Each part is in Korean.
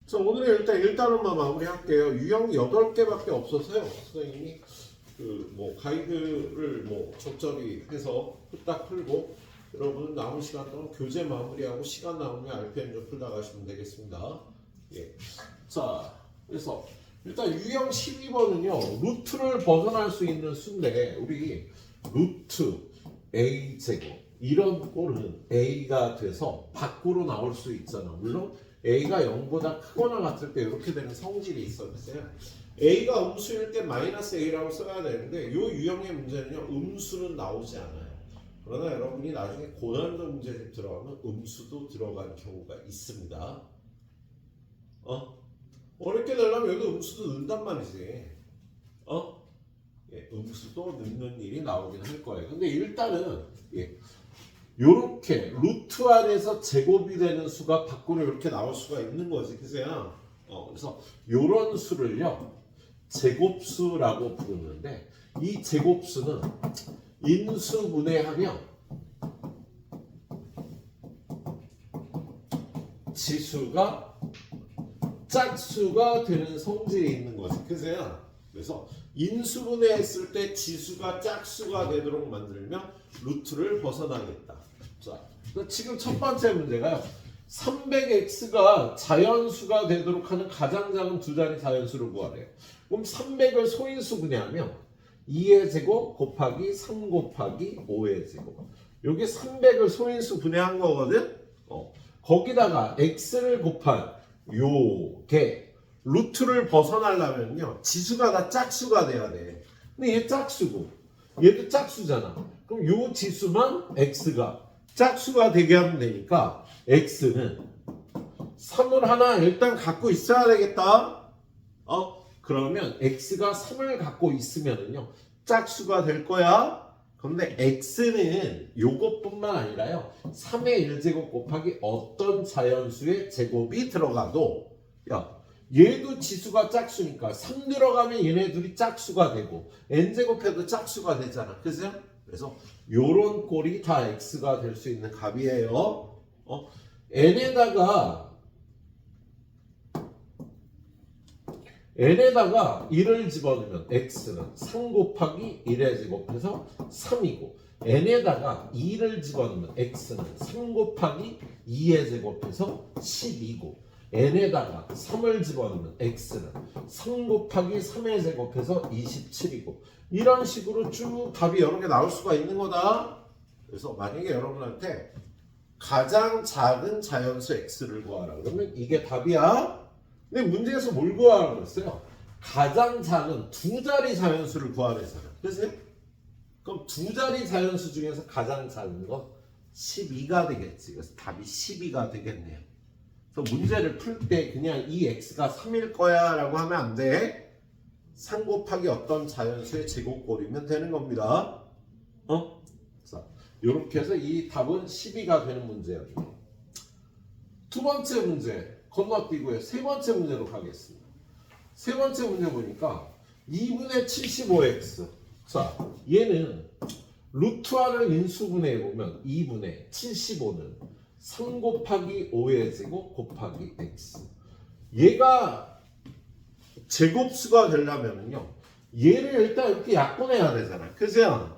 자, 오늘은 일단은만 마무리할게요. 유형 8개밖에 없어서요. 선생님이 가이드를 적절히 해서 후딱 풀고 여러분은 남은 시간 동안 교재 마무리하고 시간 남으면 RPM 좀 풀다 가시면 되겠습니다. 예. 자, 그래서 일단 유형 12번은요. 루트를 벗어날 수 있는 수인데 우리 루트 A 제곱 이런 꼴은 A가 돼서 밖으로 나올 수 있잖아. 물론 A가 0보다 크거나 같을 때 이렇게 되는 성질이 있어요. A가 음수일 때 마이너스 A라고 써야 되는데 이 유형의 문제는요. 음수는 나오지 않아요. 그러나 여러분이 나중에 고난도 문제집 들어가면 음수도 들어간 경우가 있습니다. 어렵게 되려면 여기도 음수도 넣는단 말이지. 예, 음수도 넣는 일이 나오긴 할 거예요. 근데 일단은 요렇게 루트 안에서 제곱이 되는 수가 밖으로 이렇게 나올 수가 있는 거지. 그래서 요런 수를요. 제곱수라고 부르는데 이 제곱수는 인수분해하면 지수가 짝수가 되는 성질이 있는 거지. 그래서 인수분해했을 때 지수가 짝수가 되도록 만들면 루트를 벗어나겠다. 자, 지금 첫 번째 문제가요. 300x가 자연수가 되도록 하는 가장 작은 두 자리 자연수를 구하래요. 그럼 300을 소인수 분해하면 2의 제곱 곱하기 3 곱하기 5의 제곱. 여기 300을 소인수 분해한 거거든. 거기다가 x를 곱한 요게 루트를 벗어나려면요. 지수가 다 짝수가 돼야 돼. 근데 얘 짝수고 얘도 짝수잖아. 그럼 요 지수만 x가 짝수가 되게 하면 되니까 x는 3을 하나 일단 갖고 있어야 되겠다. 그러면 x가 3을 갖고 있으면은요 짝수가 될 거야. 그런데 x는 요것뿐만 아니라요 3의 1제곱 곱하기 어떤 자연수의 제곱이 들어가도 얘도 지수가 짝수니까 3 들어가면 얘네 둘이 짝수가 되고 n제곱해도 짝수가 되잖아. 그래서 요런 꼴이 다 x가 될 수 있는 값이에요. n에다가 1을 집어넣으면 x는 3 곱하기 1의 제곱해서 3이고 n에다가 2를 집어넣으면 x는 3 곱하기 2의 제곱해서 12고 n에다가 3을 집어넣으면 x는 3 곱하기 3의 제곱해서 27이고 이런 식으로 쭉 답이 여러 개 나올 수가 있는 거다. 그래서 만약에 여러분한테 가장 작은 자연수 x를 구하라 그러면 이게 답이야. 근데 문제에서 뭘 구하라고 그랬어요? 가장 작은 두 자리 자연수를 구하래잖아. 그럼 두 자리 자연수 중에서 가장 작은 건 12가 되겠지. 그래서 답이 12가 되겠네요. 그래서 문제를 풀 때 그냥 이 x가 3일 거야 라고 하면 안 돼. 3 곱하기 어떤 자연수의 제곱꼴이면 되는 겁니다. 자, 이렇게 해서 이 답은 12가 되는 문제예요. 두 번째 문제 건너뛰고요. 세 번째 문제로 가겠습니다. 세 번째 문제 보니까 2분의 75x. 자, 얘는 루트화를 인수분해해보면 2분의 75는 3 곱하기 5의 제곱 곱하기 x. 얘가 제곱수가 되려면요. 얘를 일단 이렇게 약분해야 되잖아. 그죠?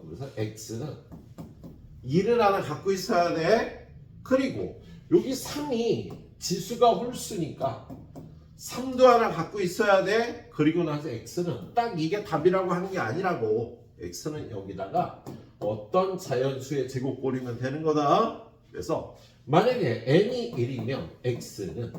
그래서 x는 2를 하나 갖고 있어야 돼. 그리고 여기 3이 지수가 홀수니까 3도 하나 갖고 있어야 돼. 그리고 나서 x는 딱 이게 답이라고 하는 게 아니라고. x는 여기다가 어떤 자연수의 제곱꼴이면 되는 거다. 그래서 만약에 n이 1이면 x는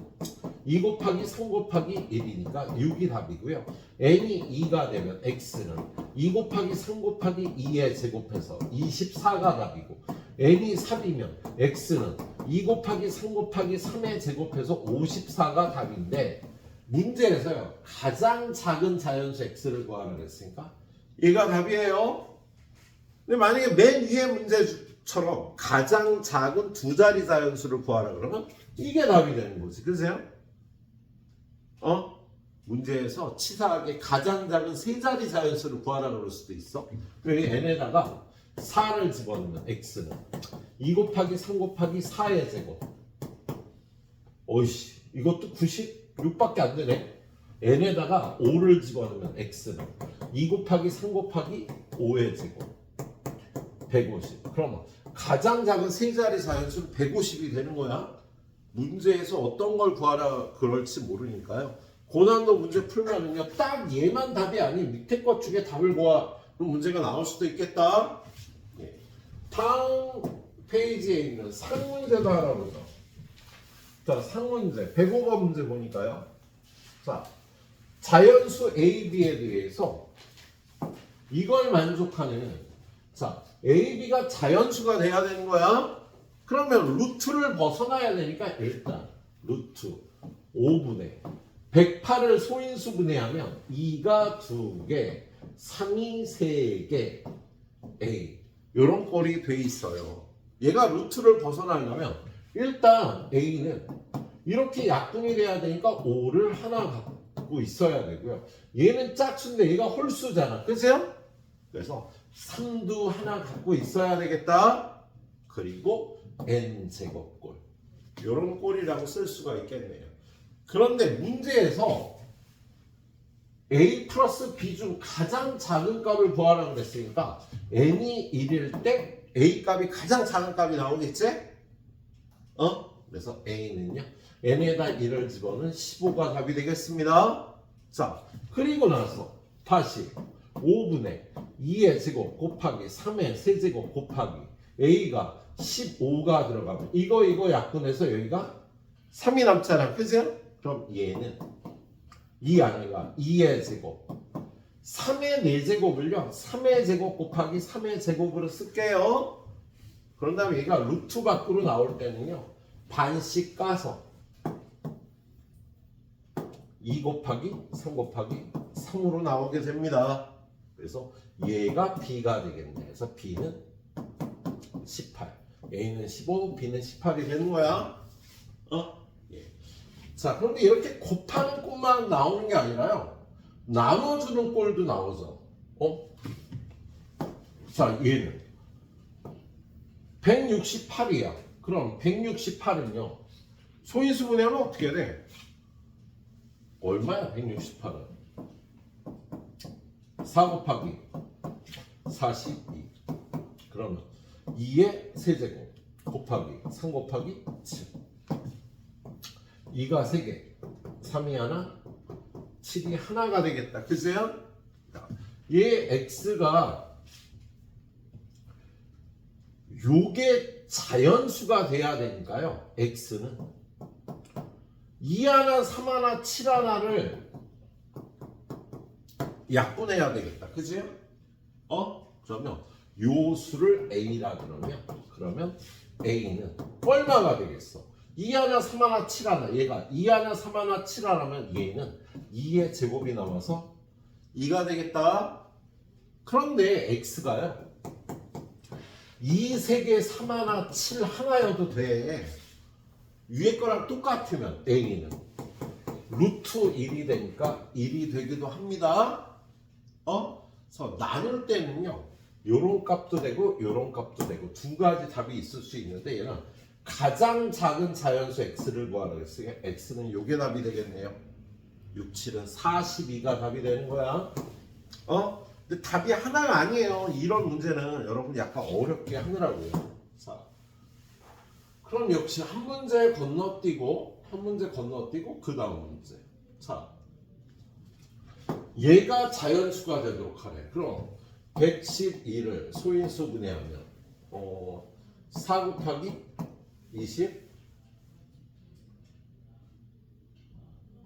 2 곱하기 3 곱하기 1이니까 6이 답이고요. n이 2가 되면 x는 2 곱하기 3 곱하기 2의 제곱해서 24가 답이고 n이 3이면 x는 2 곱하기 3 곱하기 3의 제곱해서 54가 답인데 문제에서요. 가장 작은 자연수 x를 구하라 그랬으니까 얘가 답이에요. 근데 만약에 맨 위에 문제처럼 가장 작은 두 자리 자연수를 구하라 그러면 이게 답이 되는 거지. 그러세요? 문제에서 치사하게 가장 작은 세 자리 자연수를 구하라 그럴 수도 있어. 여기 n에다가 4를 집어넣으면 x는 2 곱하기 3 곱하기 4의 제곱. 어이씨 이것도 96밖에 안 되네. n에다가 5를 집어넣으면 x는 2 곱하기 3 곱하기 5의 제곱 150. 그러면 가장 작은 세 자리 자연수는 150이 되는 거야. 문제에서 어떤 걸 구하라 그럴지 모르니까요. 고난도 문제 풀면은요, 딱 얘만 답이 아닌 밑에 것 중에 답을 구하는 문제가 나올 수도 있겠다. 예. 다음 페이지에 있는 상문제도 하나 보죠. 자, 상문제 105번 문제 보니까요. 자, 자연수 A, B에 대해서 이걸 만족하는, 자, A, B가 자연수가 돼야 되는 거야. 그러면 루트를 벗어나야 되니까 일단 루트 5분의 108을 소인수 분해하면 2가 2개, 3이 3개, A 이런 꼴이 돼 있어요. 얘가 루트를 벗어나려면 일단 A는 이렇게 약분이 돼야 되니까 5를 하나 갖고 있어야 되고요. 얘는 짝수인데 얘가 홀수잖아. 그죠? 그래서 3도 하나 갖고 있어야 되겠다. 그리고 n제곱꼴 이런 꼴이라고 쓸 수가 있겠네요. 그런데 문제에서 a 플러스 b 중 가장 작은 값을 구하라고 그랬으니까 n이 1일 때 a 값이 가장 작은 값이 나오겠지? 그래서 a는요 n에다 1을 집어넣은 15가 답이 되겠습니다. 자, 그리고 나서 다시 5분의 2의 제곱 곱하기 3의 세제곱 곱하기 a가 15가 들어가면 이거 약분해서 여기가 3이 남잖아. 그죠? 그럼 얘는 이 안에가 2의 제곱 3의 4제곱을요 3의 제곱 곱하기 3의 제곱으로 쓸게요. 그런 다음에 얘가 루트 밖으로 나올 때는요 반씩 까서 2 곱하기 3 곱하기 3으로 나오게 됩니다. 그래서 얘가 b가 되겠네. 그래서 b는 18, A는 15, B는 18이 되는 거야. 예. 자, 그런데 이렇게 곱하는 꼴만 나오는 게 아니라요. 나눠주는 꼴도 나오죠. 자, 얘는 168이야. 그럼 168은요. 소인수 분해하면 어떻게 돼? 얼마야 168은? 4 곱하기 42. 그러면 2의 세제곱 곱하기 3 곱하기 7 2가 3개 3이 하나 7이 하나가 되겠다. 그죠? 얘 x가 요게 자연수가 돼야 되니까요. x는 2 하나 3 하나 7 하나를 약분해야 되겠다. 그죠? 그러면 요 수를 A라 그러면 A는 얼마가 되겠어? 2 하나 3 하나 7 하나 얘가 2 하나 3 하나 7 하나면 얘는 2의 제곱이 나와서 2가 되겠다. 그런데 X가요 2 3개 3 하나 7 하나여도 돼. 위에 거랑 똑같으면 A는 루트 1이 되니까 1이 되기도 합니다. 그래서 나눌 때는요 요런 값도 되고 요런 값도 되고 두 가지 답이 있을 수 있는데 얘는 가장 작은 자연수 x를 구하라고 했으니까 x는 요게 답이 되겠네요. 6, 7은 42가 답이 되는 거야. 근데 답이 하나가 아니에요. 이런 문제는 여러분 약간 어렵게 하느라고요. 자, 그럼 역시 한 문제 건너뛰고 그 다음 문제. 자, 얘가 자연수가 되도록 하래. 그럼 112를 소인수 분해하면 4 곱하기 20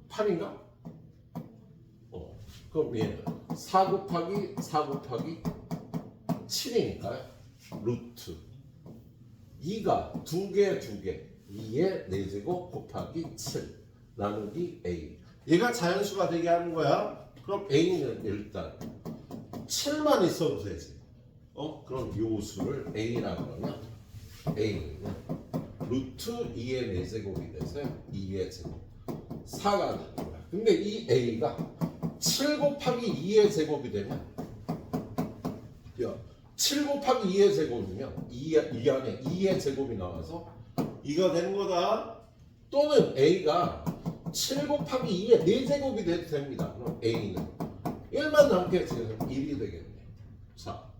8인가? 그럼 얘는 4 곱하기 4 곱하기 7이니까요. 루트 2가 2개 2의 4제곱 곱하기 7 나누기 A. 얘가 자연수가 되게 하는 거야. 그럼 A는 일단 7만 있어도 되지. 그럼 요 수를 A라 그러면 A는 루트 2의 4제곱이 돼서 2의 제곱 4가 되는 거야. 근데 이 A가 7 곱하기 2의 제곱이 되면 7 곱하기 2의 제곱이면 이 안에 2의 제곱이 나와서 2가 되는 거다. 또는 A가 7 곱하기 2의 4제곱이 돼도 됩니다. 그럼 A는 1만 남게 해서 1이 되겠네요. 자,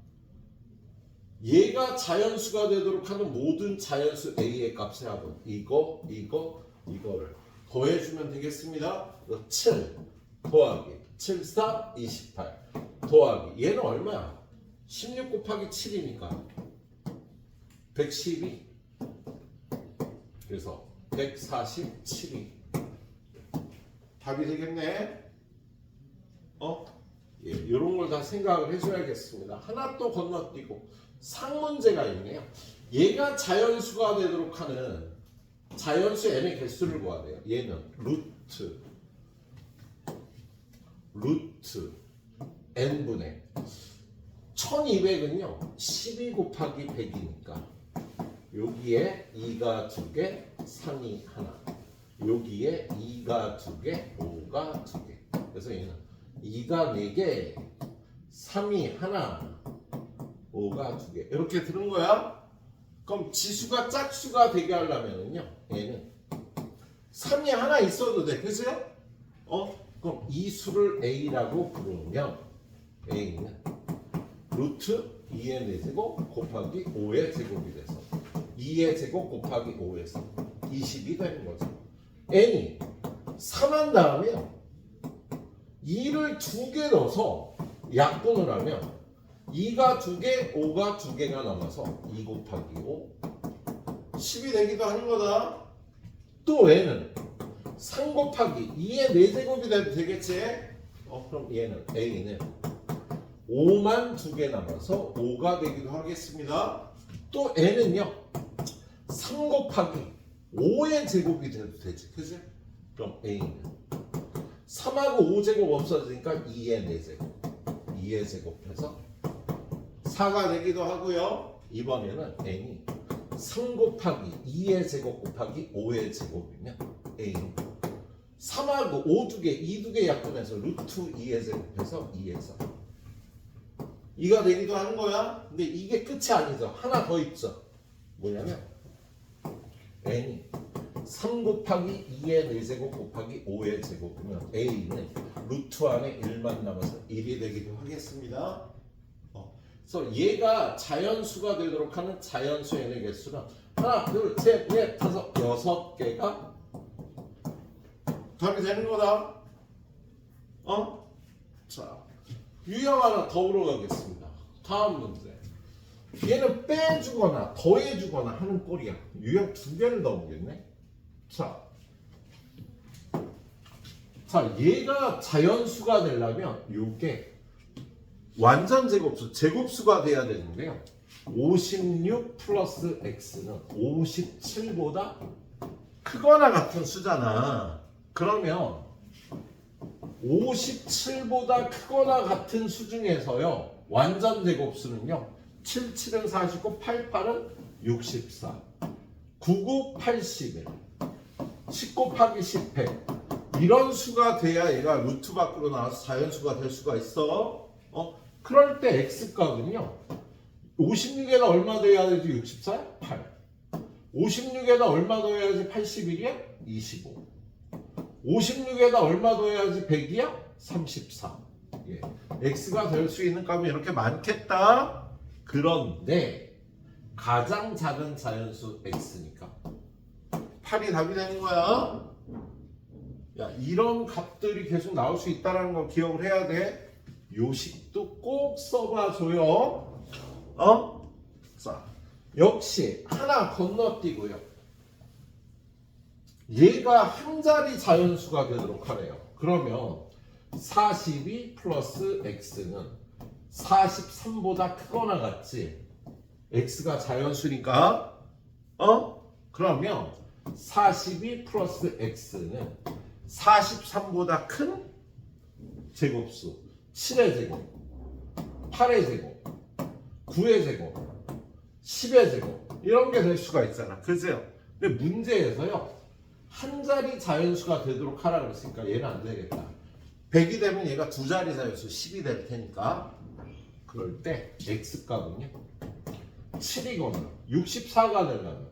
얘가 자연수가 되도록 하는 모든 자연수 A의 값의 합은 이거를 더해주면 되겠습니다. 7 더하기 7, 4, 28 더하기 얘는 얼마야? 16 곱하기 7이니까 112. 그래서 147이 답이 되겠네. 예, 이런 걸 다 생각을 해줘야겠습니다. 하나 또 건너뛰고 상문제가 있네요. 얘가 자연수가 되도록 하는 자연수 n의 개수를 구해야 돼요. 얘는 루트 n분의 1200은요 12 곱하기 100이니까 여기에 2가 2개, 3이 하나, 여기에 2가 2개, 5가 2개. 그래서 얘는 2가 4개, 3이 하나, 5가 2개. 이렇게 들은 거야? 그럼 지수가 짝수가 되게 하려면요 얘는 3이 하나 있어도 돼. 그죠? 그럼 이 수를 A라고 부르면 A는 루트 2의 4제곱 곱하기 5의 제곱이 돼서 2의 제곱 곱하기 5에서 20이 되는 거죠. n이 3한 다음에 2를 2개 넣어서 약분을 하면 2가 2개, 5가 2개가 남아서 2 곱하기 5 10이 되기도 하는 거다. 또 얘는 3 곱하기 2의 4제곱이 돼도 되겠지? 그럼 얘는 A는 5만 2개 남아서 5가 되기도 하겠습니다. 또 n은요 3 곱하기 5의 제곱이 돼도 되지. 그지? 그럼 A는 3하고 5제곱 없어지니까 2의 4제곱 2의 제곱해서 4가 되기도 하고요. 이번에는 n이 3 곱하기 2의 제곱 곱하기 5의 제곱이면 A는 3하고 5 2개 2 2개 약분해서 루트 2의 제곱해서 2에서 2가 되기도 하는 거야. 근데 이게 끝이 아니죠. 하나 더 있죠. 뭐냐면 n이 3 곱하기 2의 4제곱 곱하기 5의 제곱이면 A는 루트 안에 1만 남아서 1이 되기도 하겠습니다. 그래서 얘가 자연수가 되도록 하는 자연수 n의 개수는 하나, 둘, 셋, 넷, 다섯, 6개가 답이 되는 거다. 자, 유형 하나 더 물어가겠습니다. 다음 문제. 얘는 빼주거나 더해주거나 하는 꼴이야. 유형 2개를 넣어보겠네. 자, 얘가 자연수가 되려면 요게 완전 제곱수, 제곱수가 돼야 되는데요. 56 플러스 x는 57보다 크거나 같은 수잖아. 그러면 57보다 크거나 같은 수 중에서요. 완전 제곱수는요. 77은 49, 88은 64, 99, 81, 10 곱하기 10, 100 이런 수가 돼야 얘가 루트 밖으로 나와서 자연수가 될 수가 있어. 그럴 때 x값은요. 56에다 얼마 더해야 되지? 64? 8. 56에다 얼마 더해야지? 81이야? 25. 56에다 얼마 더해야지? 100이야? 34. 예. x가 될 수 있는 값은 이렇게 많겠다. 그런데 가장 작은 자연수 x니까 8이 답이 되는 거야. 야, 이런 값들이 계속 나올 수 있다는 거 기억을 해야 돼. 요식도 꼭 써봐줘요. 자, 역시 하나 건너뛰고요. 얘가 한 자리 자연수가 되도록 하래요. 그러면 42 플러스 x는 43보다 크거나 같지? x가 자연수니까 그러면 42 플러스 x는 43보다 큰 제곱수 7의 제곱, 8의 제곱, 9의 제곱, 10의 제곱 이런 게 될 수가 있잖아. 그죠? 근데 문제에서요. 한 자리 자연수가 되도록 하라 그랬으니까 얘는 안 되겠다. 100이 되면 얘가 두 자리 자연수 10이 될 테니까 그럴 때 x값은요. 7이거나 64가 되려면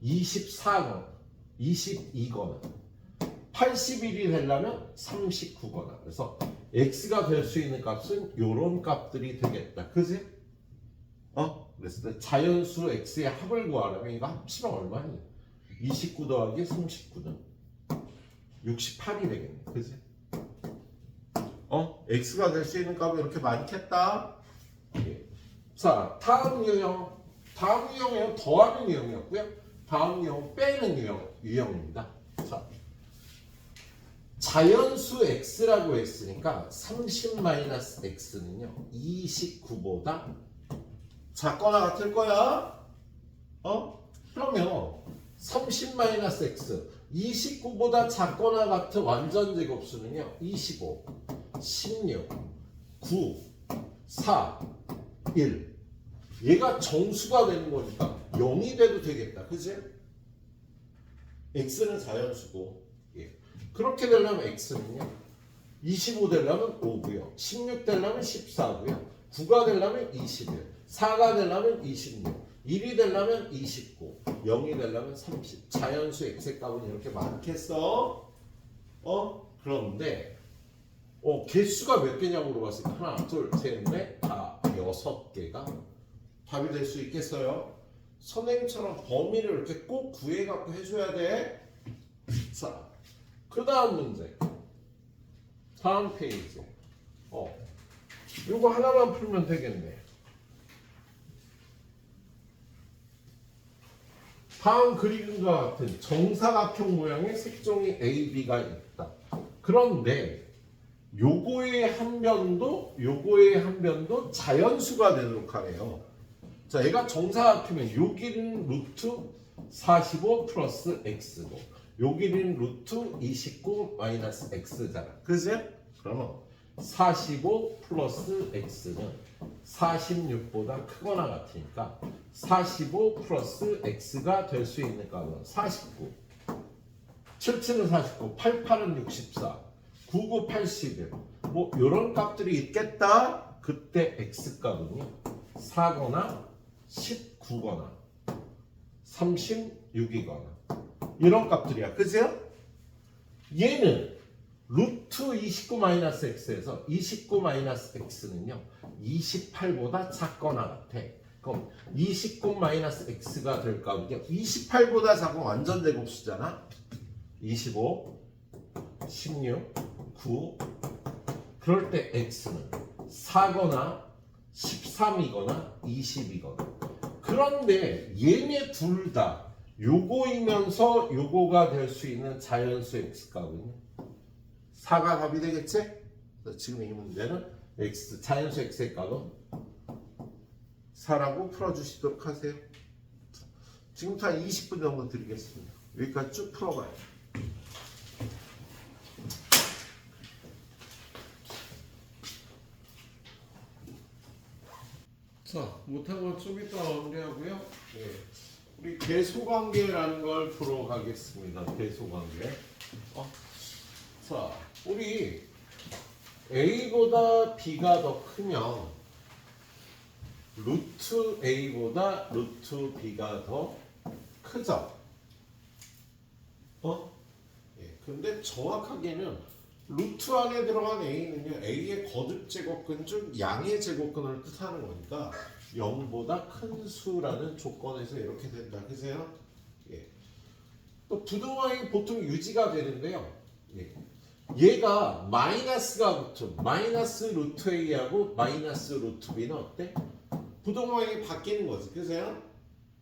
24거나 22거나 81이 되려면 39거나. 그래서 x가 될 수 있는 값은 요런 값들이 되겠다. 그지? 그래서 자연수 x의 합을 구하려면 이거 합치면 얼마니? 29 더하기 39는 68이 되겠네. 그지? x가 될 수 있는 값이 이렇게 많겠다. 예. 자, 다음 유형. 다음 유형은 더하는 유형이었고요. 다음 유형 빼는 유형입니다. 자, 자연수 x라고 했으니까 30-x는요 29보다 작거나 같을 거야. 그러면 30-x 29보다 작거나 같은 완전 제곱수는요 25, 16, 9, 4, 1. 얘가 정수가 되는 거니까 0이 돼도 되겠다. 그지? x는 자연수고. 예. 그렇게 되려면 x는요 25 되려면 5고요, 16 되려면 14고요, 9가 되려면 21, 4가 되려면 26, 1이 되려면 29, 0이 되려면 30. 자연수 x의 값은 이렇게 많겠어? 그런데 개수가 몇 개냐고 물어봤으니까 하나, 둘, 셋, 넷, 다 6개가 답이 될 수 있겠어요? 선생님처럼 범위를 이렇게 꼭 구해갖고 해줘야 돼. 자, 그 다음 문제. 다음 페이지. 요거 하나만 풀면 되겠네. 다음 그림과 같은 정사각형 모양의 색종이 AB가 있다. 그런데 요거의 한 변도 자연수가 되도록 하래요. 자, 얘가 정사각형이면 요 길이는 루트 45 플러스 x고 요 길이는 루트 29 마이너스 x잖아. 그지? 그러면 45 플러스 x는 46보다 크거나 같으니까 45 플러스 x가 될 수 있는 값은 49, 77은 49, 88은 64, 99, 81. 뭐 요런 값들이 있겠다. 그때 x 값은요 4거나 19거나 36이거나 이런 값들이야. 그죠? 얘는 루트 29-x에서 29-x는요 28보다 작거나 같아. 그럼 29-x가 될 값은요 28보다 작은 완전 제곱수잖아. 25, 16, 9. 그럴 때 x는 4거나 13이거나 20이거나. 그런데 얘네 둘 다 요거이면서 요거가 될 수 있는 자연수 x 값은 4가 답이 되겠지? 그래서 지금 이 문제는 x, 자연수 x의 값은 4라고 풀어주시도록 하세요. 지금부터 한 20분 정도 드리겠습니다. 여기까지 쭉 풀어봐요. 자, 못한 건 좀 이따 마무리하고요. 네. 우리 계소관계라는 걸 보러 가겠습니다. 계소관계. 자, 우리 A보다 B가 더 크면 루트 A보다 루트 B가 더 크죠? 예, 근데 정확하게는 루트 안에 들어간 A는요 A의 거듭 제곱근 중 양의 제곱근을 뜻하는 거니까 0보다 큰 수라는 조건에서 이렇게 된다. 그세요? 예. 또 부등호항이 보통 유지가 되는데요. 예. 얘가 마이너스가 붙은 마이너스 루트 A하고 마이너스 루트 B는 어때? 부등호항이 바뀌는 거지. 그세요?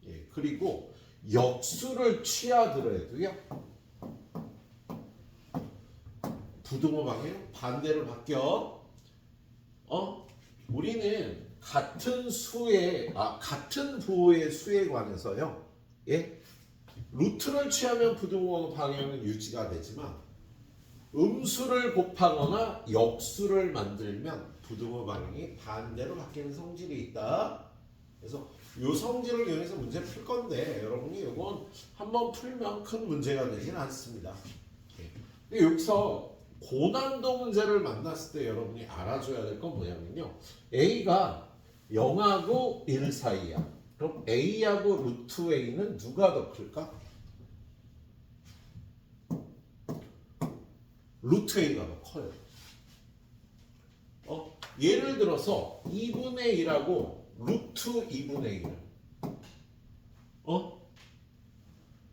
예. 그리고 역수를 취하더라도요 부등호 방향 반대로 바뀌어. 우리는 같은 부호의 수에 관해서요. 예? 루트를 취하면 부등호 방향은 유지가 되지만 음수를 곱하거나 역수를 만들면 부등호 방향이 반대로 바뀌는 성질이 있다. 그래서 이 성질을 이용해서 문제 풀 건데 여러분이 이건 한번 풀면 큰 문제가 되진 않습니다. 예. 여기서 고난도 문제를 만났을 때 여러분이 알아줘야 될 건 뭐냐면요. A가 0하고 1 사이야. 그럼 A하고 루트 A는 누가 더 클까? 루트 a가 더 커요. 예를 들어서 2분의 1하고 루트 2분의 1은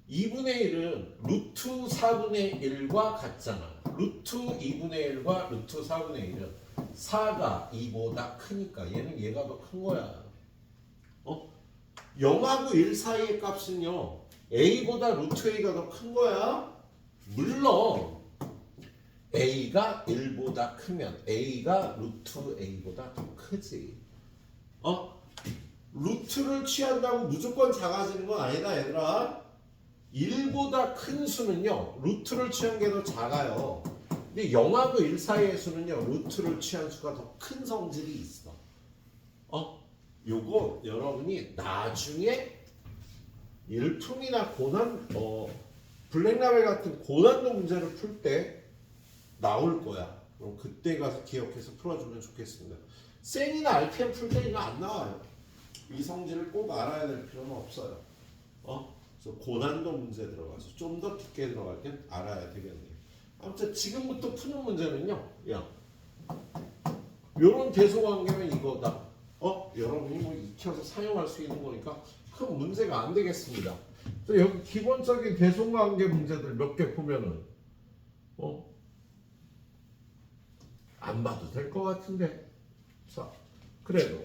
2분의 1은 루트 4분의 1과 같잖아. 루트 2분의 1과 루트 4분의 1은 4가 2보다 크니까 얘는 얘가 더 큰 거야. 0하고 1 사이의 값은요 a보다 루트 a가 더 큰 거야. 물론 a가 1보다 크면 a가 루트 a보다 더 크지. 루트를 취한다고 무조건 작아지는 건 아니다 얘들아. 1보다 큰 수는요 루트를 취한 게 더 작아요. 근데 0하고 1 사이의 수는요 루트를 취한 수가 더 큰 성질이 있어. 요거 여러분이 나중에 일품이나 블랙라벨 같은 고난도 문제를 풀 때 나올 거야. 그럼 그때 가서 기억해서 풀어주면 좋겠습니다. 센이나 RPM 풀 때 이거 안 나와요. 이 성질을 꼭 알아야 될 필요는 없어요. 그래서 고난도 문제 들어가서 좀 더 깊게 들어갈 땐 알아야 되겠네요. 아무튼 지금부터 푸는 문제는요. 요런 대소관계면 이거다. 여러분이 뭐 익혀서 사용할 수 있는 거니까 큰 문제가 안 되겠습니다. 여기 기본적인 대소관계 문제들 몇 개 보면은 안 봐도 될 것 같은데. 자, 그래도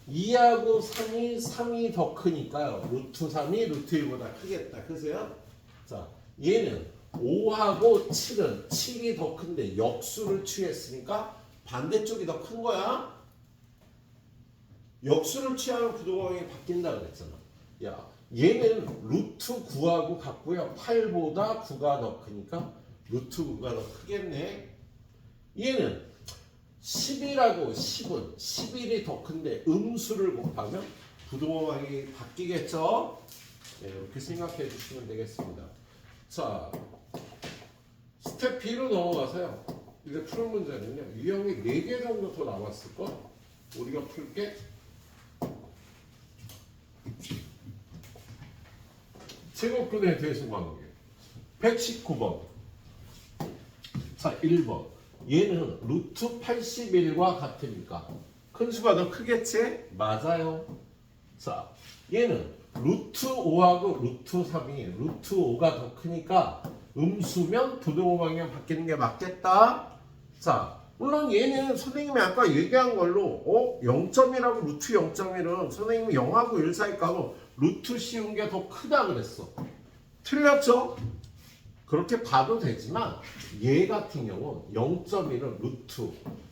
2하고 3이 더 크니까요. 루트 3이 루트 1보다 크겠다. 그세요? 자, 얘는 5하고 7이 더 큰데 역수를 취했으니까 반대쪽이 더 큰 거야. 역수를 취하면 부동항이 바뀐다 그랬잖아. 얘는 루트 9하고 같고요. 8보다 9가 더 크니까 루트 9가 더 크겠네. 얘는 11하고 10은 11이 더 큰데 음수를 곱하면 부동항이 바뀌겠죠. 이렇게 생각해 주시면 되겠습니다. 자, 스텝 B로 넘어가서요. 이제 푸는 문제는요. 유형이 4개 정도 더 남았을걸? 우리가 풀게 제곱근의 대수관계 119번. 자, 1번. 얘는 루트 81과 같으니까 큰 수가 더 크겠지? 맞아요. 자, 얘는 루트 5하고 루트 3이 루트 5가 더 크니까 음수면 부동호 방향 바뀌는 게 맞겠다. 자, 물론 얘는 선생님이 아까 얘기한 걸로 0점이라고 루트 0.1은 선생님이 0하고 1 사이 값은 루트 씌운 게 더 크다 그랬어. 틀렸죠? 그렇게 봐도 되지만 얘 같은 경우는 0.1은 루트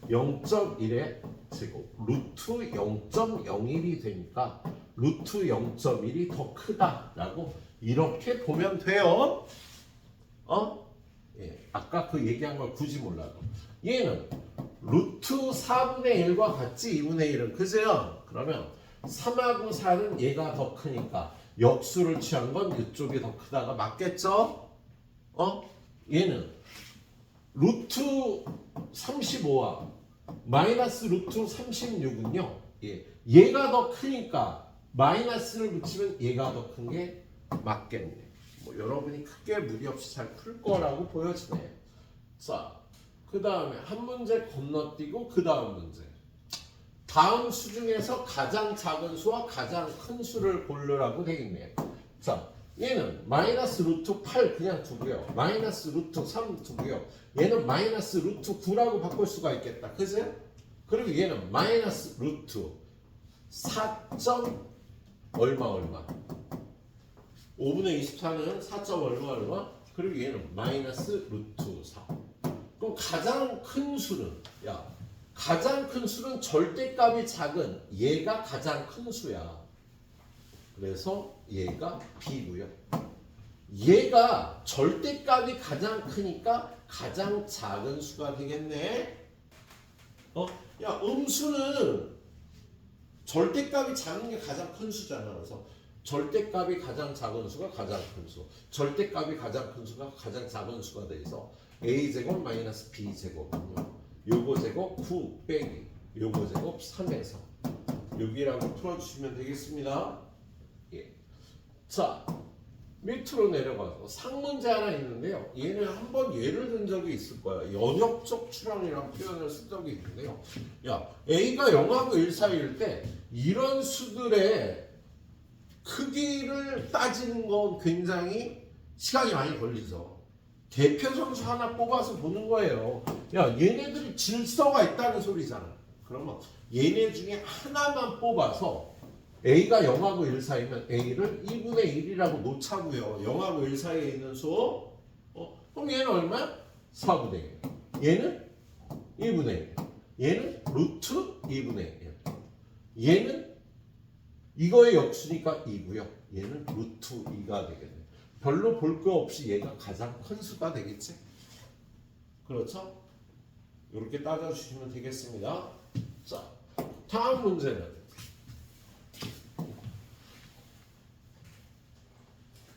0.1의 제곱 루트 0.01이 되니까 루트 0.1이 더 크다라고 이렇게 보면 돼요. 아까 그 얘기한 걸 굳이 몰라도 얘는 루트 4분의 1과 같지 2분의 1은 그죠? 그러면 3하고 4는 얘가 더 크니까 역수를 취한 건 이쪽이 더 크다가 맞겠죠? 얘는 루트 35와 마이너스 루트 36은요. 얘가 더 크니까 마이너스를 붙이면 얘가 더 큰 게 맞겠네. 뭐 여러분이 크게 무리 없이 잘 풀 거라고 보여지네. 자, 그 다음에 한 문제 건너뛰고 그 다음 문제. 다음 수 중에서 가장 작은 수와 가장 큰 수를 고르라고 되어 있네요. 자, 얘는 마이너스 루트 8 그냥 두고요. 마이너스 루트 3 두고요. 얘는 마이너스 루트 9라고 바꿀 수가 있겠다. 그죠? 그리고 얘는 마이너스 루트 4. 얼마 5분의 24는 4. 얼마 그리고 얘는 마이너스 루트 4. 그럼 가장 큰 수는 가장 큰 수는 절대값이 작은 얘가 가장 큰 수야. 그래서 얘가 B고요. 얘가 절대값이 가장 크니까 가장 작은 수가 되겠네. 음수는 절대값이 작은 게 가장 큰 수잖아. 그래서 절대값이 가장 작은 수가 가장 큰 수, 절대값이 가장 큰 수가 가장 작은 수가 돼서 A제곱 마이너스 B제곱은요. 요거 제곱 9 빼기 요거 제곱 3에서 여기라고 풀어주시면 되겠습니다. 자, 밑으로 내려가서 상문제 하나 있는데요. 얘는 한번 예를 든 적이 있을 거야. 연역적 출현이라는 표현을 쓴 적이 있는데요. 야, A가 0하고 1 사이일 때 이런 수들의 크기를 따지는 건 굉장히 시간이 많이 걸리죠. 대표 점수 하나 뽑아서 보는 거예요. 야, 얘네들이 질서가 있다는 소리잖아. 그러면 얘네 중에 하나만 뽑아서 A가 0하고 1 사이면 A를 2분의 1이라고 놓자고요. 0하고 1 사이에 있는 수. 그럼 얘는 얼마야? 4분의 1. 얘는 1분의 1. 얘는 루트 2분의 1. 얘는 이거의 역수니까 2고요. 얘는 루트 2가 되겠네. 별로 볼 거 없이 얘가 가장 큰 수가 되겠지? 그렇죠? 이렇게 따져주시면 되겠습니다. 자, 다음 문제는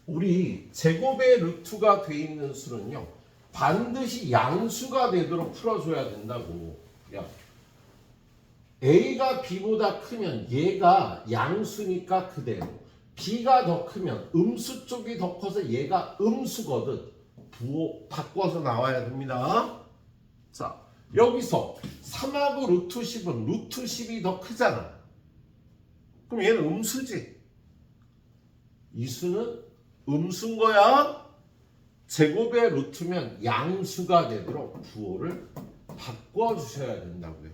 우리 제곱의 루트가 돼 있는 수는요, 반드시 양수가 되도록 풀어줘야 된다고. 야, A가 B보다 크면 얘가 양수니까 그대로, B가 더 크면 음수 쪽이 더 커서 얘가 음수거든. 부호 바꿔서 나와야 됩니다. 자, 여기서 3하고 루트 10은 루트 10이 더 크잖아. 그럼 얘는 음수지. 이 수는 음수인 거야. 제곱의 루트면 양수가 되도록 부호를 바꿔주셔야 된다고요.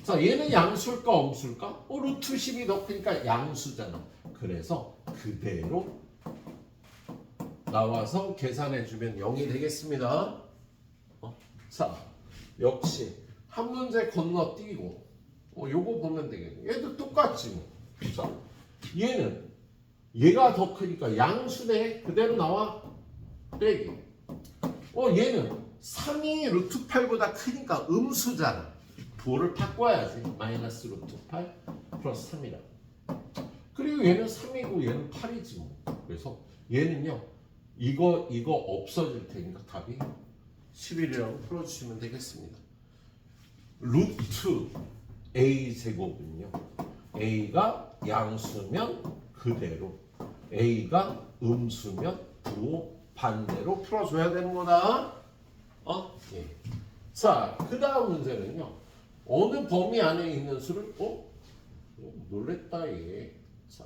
자, 얘는 양수일까 음수일까? 루트 10이 더 크니까 양수잖아. 그래서 그대로 나와서 계산해주면 0이 되겠습니다. 자, 역시 한 문제 건너뛰고 요거 보면 되겠네. 얘도 똑같지 뭐. 자, 얘가 더 크니까 양수네. 그대로 나와. 빼기. 얘는 3이 루트 8보다 크니까 음수잖아. 부호를 바꿔야지. 마이너스 루트 8 플러스 3이라. 그리고 얘는 3이고 얘는 8이지 뭐. 그래서 얘는요, 이거 없어질 테니까 답이 11이라고 풀어주시면 되겠습니다. 루트 A 제곱은요, A가 양수면 그대로, A가 음수면 부호 반대로 풀어줘야 되는 거다. 예. 자, 그 다음 문제는요, 어느 범위 안에 있는 수를 놀랬다 얘. 자,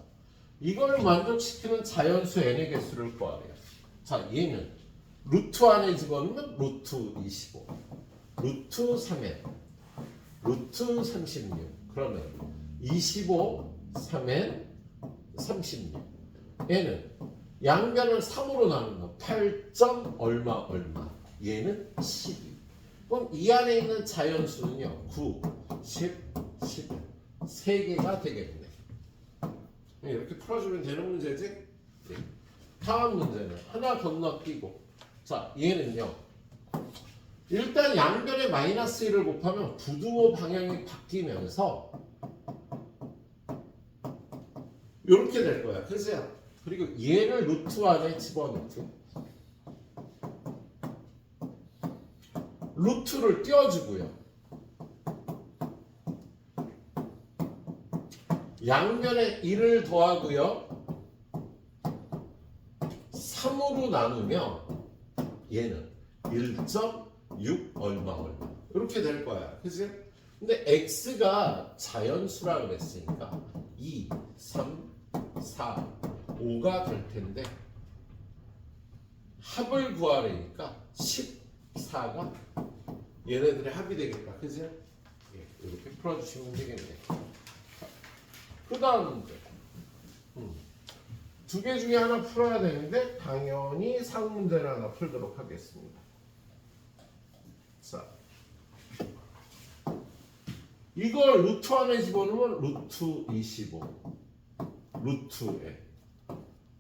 이걸 만족시키는 자연수 n의 개수를 구하래요. 자, 얘는 루트 안에 집어넣으면 루트 25, 루트 3n, 루트 36. 그러면 25, 3n, 36. 얘는 양변을 3으로 나누면 8점 얼마. 얘는 12. 그럼 이 안에 있는 자연수는요, 9, 10, 11. 3개가 되겠네. 이렇게 풀어주면 되는 문제지? 네. 다음 문제는 하나 건너뛰고. 자, 얘는요, 일단 양변에 마이너스 1을 곱하면 부등호 방향이 바뀌면서 이렇게 될 거야. 그죠? 그리고 얘를 루트 안에 집어넣고 루트를 띄워주고요. 양변에 1을 더하고요. 3으로 나누면 얘는 1.6 얼마 이렇게 될 거야. 그치? 근데 x가 자연수라 그랬으니까 2, 3, 4, 5가 될 텐데 합을 구하려니까 14가 얘네들의 합이 되겠다. 그치? 이렇게 풀어주시면 되겠네. 그 다음 문제. 두 개 중에 하나 풀어야 되는데 당연히 상문제를 하나 풀도록 하겠습니다. 자, 이걸 루트 안에 집어넣으면 루트 25, 루트에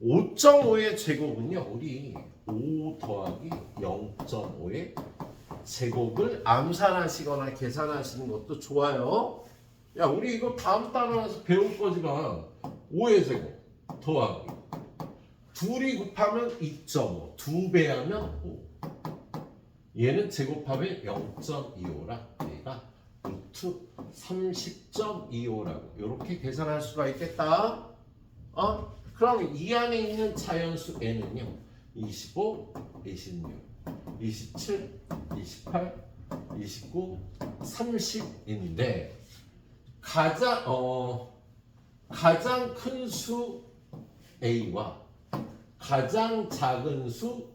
5.5의 제곱은요, 우리 5 더하기 0.5의 제곱을 암산하시거나 계산하시는 것도 좋아요. 야, 우리 이거 다음 단원에서 배울 거지만 5의 제곱 더하기 둘이 곱하면 2.5, 2배 하면 5. 얘는 제곱하면 0.25라 얘가 루트 30.25라고 이렇게 계산할 수가 있겠다. 그럼 이 안에 있는 자연수 n은요. 25, 26, 27, 28, 29, 30인데 가장 큰 수 A와 가장 작은 수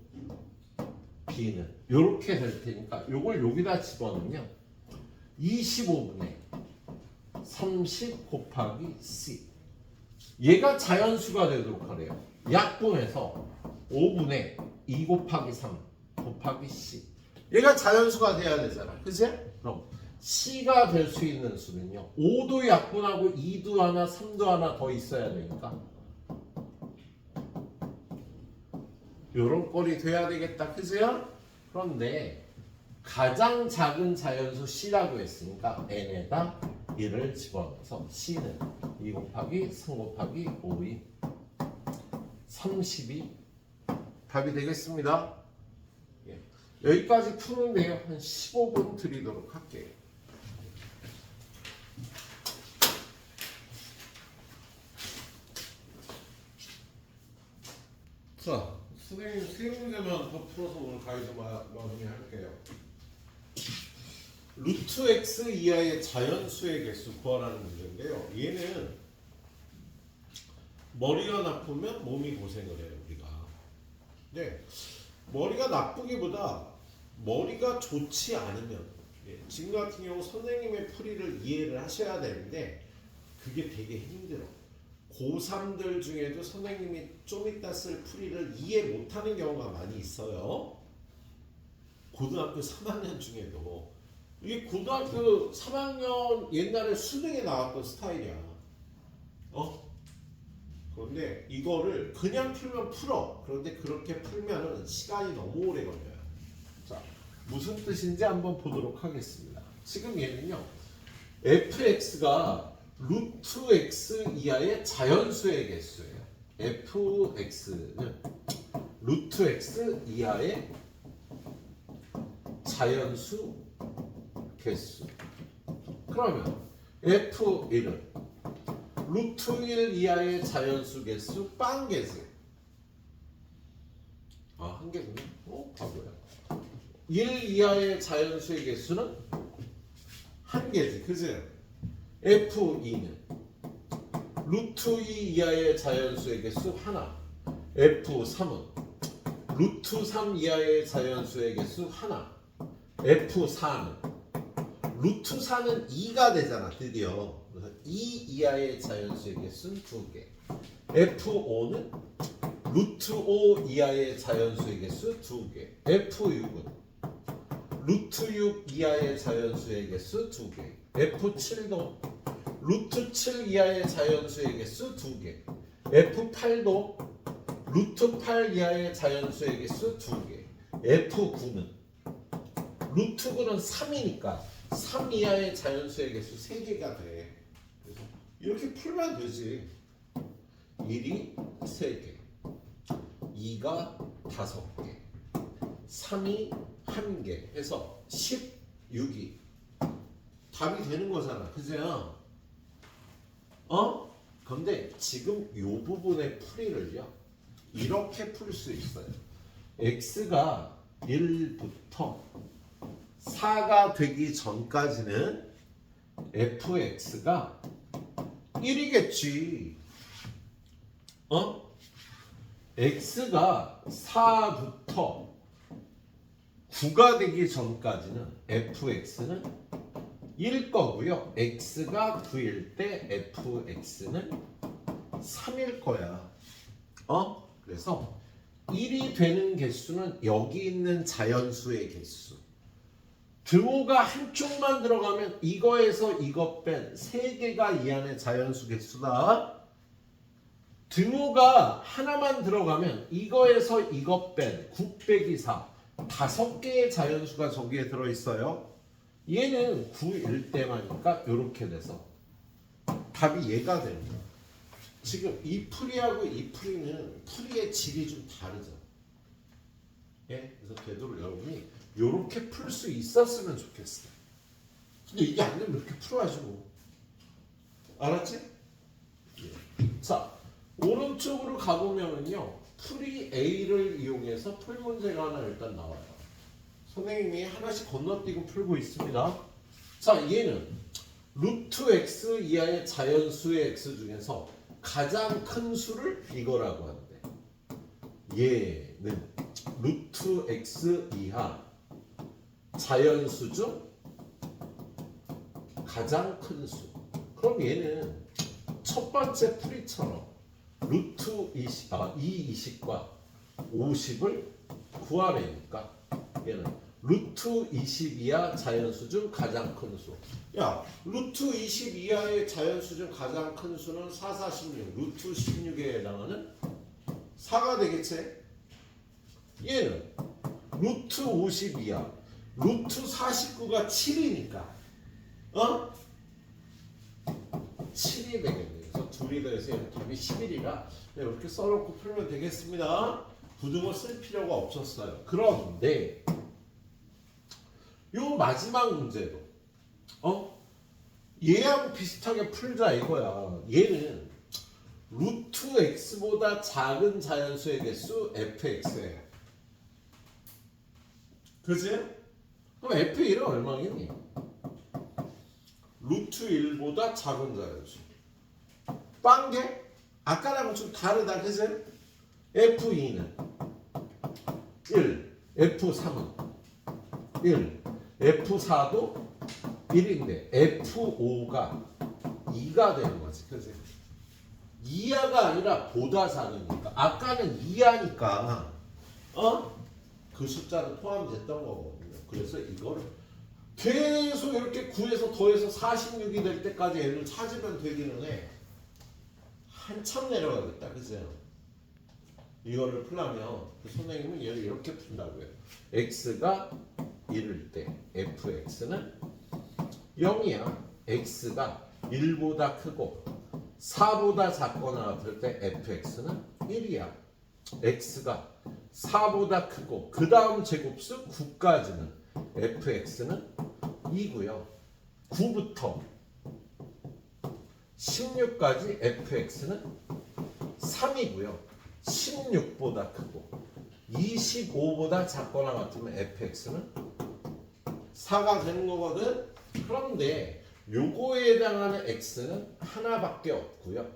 B는 이렇게 될 테니까 이걸 여기다 집어넣으면 25분의 30 곱하기 C 얘가 자연수가 되도록 하래요. 약분해서 5분의 2 곱하기 3 곱하기 C 얘가 자연수가 돼야 되잖아. 그치? 그럼 C가 될 수 있는 수는요 5도 약분하고 2도 하나 3도 하나 더 있어야 되니까 요런 꼴이 돼야 되겠다. 그죠? 그런데 가장 작은 자연수 C라고 했으니까 n에다 1을 집어넣어서 C는 2 곱하기 3 곱하기 5인 30이 답이 되겠습니다. 예. 여기까지 푸는데요. 한 15분 드리도록 할게요. 자, 선생님 세 문제만 더 풀어서 오늘 가이드 마무리할게요. 루트 x 이하의 자연수의 개수 구하라는 문제인데요. 얘는 머리가 나쁘면 몸이 고생을 해요, 우리가. 네, 머리가 나쁘기보다 머리가 좋지 않으면 지금 같은 경우 선생님의 풀이를 이해를 하셔야 되는데 그게 되게 힘들어. 고3들 중에도 선생님이 좀 이따 쓸 풀이를 이해 못하는 경우가 많이 있어요. 고등학교 3학년 중에도 이게 고등학교 3학년 옛날에 수능에 나왔던 스타일이야. 그런데 이거를 그냥 풀면 풀어. 그런데 그렇게 풀면은 시간이 너무 오래 걸려요. 자, 무슨 뜻인지 한번 보도록 하겠습니다. 지금 얘는요, fx가 루트 x 이하의 자연수의 개수예요. fx는 루트 x 이하의 자연수 개수. 그러면 f1은 루트 1 이하의 자연수 개수 빵 개수. 한 개군요. 바보야. 1 이하의 자연수의 개수는 한 개지. 그지? f2는 루트 2 이하의 자연수의 개수 하나. f3은 루트 3 이하의 자연수의 개수 하나. f4는 루트 4는 2가 되잖아. 드디어. 그래서 2 이하의 자연수의 개수는 2개. f5는 루트 5 이하의 자연수의 개수 2개. f6은 루트 6 이하의 자연수의 개수 2개. f7도 루트 7 이하의 자연수의 개수 2개. f8도 루트 8 이하의 자연수의 개수 2개. f9는 루트 9는 3이니까 3 이하의 자연수의 개수 3개가 돼. 그래서 이렇게 풀면 되지. 1이 3개, 2가 5개, 3이 1개 해서 16이 답이 되는 거잖아. 그죠? 근데 지금 이 부분의 풀이를요 이렇게 풀 수 있어요. x가 1부터 4가 되기 전까지는 fx가 1이겠지. x가 4부터 9가 되기 전까지는 fx는 1일 거고요. x가 9일 때 fx는 3일 거야. 그래서 1이 되는 개수는 여기 있는 자연수의 개수. 등호가 한쪽만 들어가면 이거에서 이거 뺀 3개가 이 안에 자연수 개수다. 등호가 하나만 들어가면 이거에서 이거 뺀 9 빼기 4 5개의 자연수가 저기에 들어있어요. 얘는 9일 때만이니까 이렇게 돼서 답이 얘가 되는 거야. 지금 이 풀이하고 이 풀이는 풀이의 질이 좀 다르죠. 예? 그래서 되도록 여러분이 이렇게 풀 수 있었으면 좋겠어. 근데 이게 안 되면 이렇게 풀어야지 뭐. 알았지? 예. 자, 오른쪽으로 가보면은요 풀이 A를 이용해서 풀 문제가 하나 일단 나와요. 선생님이 하나씩 건너뛰고 풀고 있습니다. 자, 얘는 루트 x 이하의 자연수의 x 중에서 가장 큰 수를 이거라고 하는데, 얘는 루트 x 이하 자연수 중 가장 큰 수. 그럼 얘는 첫 번째 풀이처럼 루트 220과 50을 구하래니까 얘는 루트 20 이하 자연수 중 가장 큰 수. 야, 루트 20 이하의 자연수 중 가장 큰 수는 4, 4, 16. 루트 16에 해당하는 4가 되겠지? 얘는 루트 50 이하. 루트 49가 7이니까. 7이 되겠네요. 그래서 둘이 더해서 답이 11이라 이렇게 써놓고 풀면 되겠습니다. 부등호 쓸 필요가 없었어요. 그런데 요 마지막 문제도 얘하고 비슷하게 풀자 이거야. 얘는 루트 x보다 작은 자연수의 개수 fx예요. 그지? 그럼 f1은 얼마겠니? 루트 1보다 작은 자연수. 빵개? 아까랑 좀 다르다, 그지? f2는 1, f3은 1, f4도 1인데 f5가 2가 되는 거지, 그지? 이하가 아니라 보다 작으니까. 아까는 이하니까 그 숫자도 포함됐던 거거든요. 그래서 이거를 계속 이렇게 구해서 더해서 46이 될 때까지 얘를 찾으면 되기는 해. 한참 내려가겠다, 그죠? 이거를 풀려면 선생님은 얘를 이렇게 푼다고요. x가 1일 때 fx는 0이야. x가 1보다 크고 4보다 작거나 같을 때 fx는 1이야. x가 4보다 크고 그 다음 제곱수 9까지는 fx는 2고요. 9부터 16까지 fx는 3이고요. 16보다 크고 25보다 작거나 같으면 fx는 4가 되는 거거든. 그런데 요거에 해당하는 x는 하나밖에 없고요.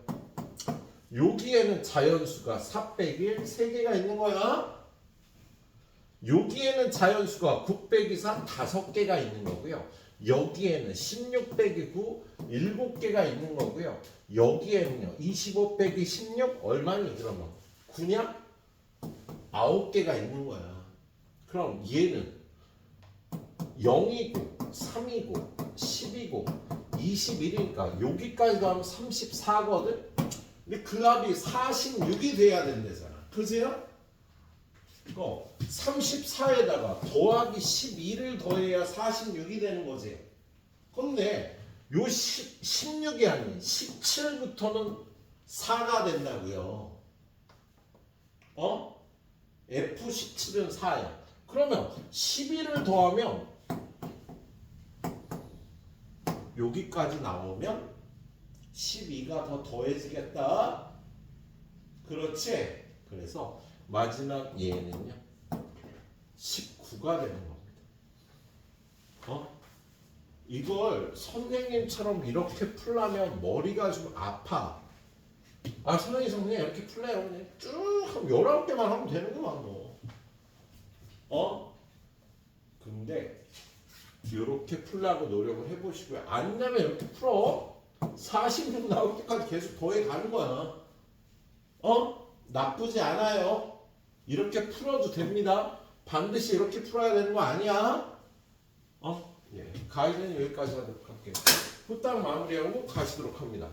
여기에는 자연수가 4 빼기 1 3개가 있는 거야. 여기에는 자연수가 9 빼기 4 5개가 있는 거고요. 여기에는 16 빼기 9 7개가 있는 거고요. 여기에는요 25 빼기 16 얼마니 그러면 9냐? 9개가 있는 거야. 그럼 얘는 0이고 3이고 10이고 21이니까 여기까지도 하면 34거든. 근데 그 합이 46이 돼야 된다잖아. 그지요? 34에다가 더하기 12를 더해야 46이 되는 거지. 근데 요 16이 아닌 17부터는 4가 된다고요. F17은 4야. 그러면 12를 더하면 여기까지 나오면 12가 더 더해지겠다. 그렇지? 그래서 마지막 얘는요 19가 되는 겁니다. 이걸 선생님처럼 이렇게 풀려면 머리가 좀 아파. 선생님 이렇게 풀래요. 그냥 쭉 하면 19개만 하면 되는구만 너. 근데 이렇게 풀려고 노력을 해보시고요. 안 되면 이렇게 풀어. 46 나올 때까지 계속 더해 가는 거야. 나쁘지 않아요. 이렇게 풀어도 됩니다. 반드시 이렇게 풀어야 되는 거 아니야. 예. 가이드는 여기까지 하도록 할게요. 후딱 마무리하고 가시도록 합니다.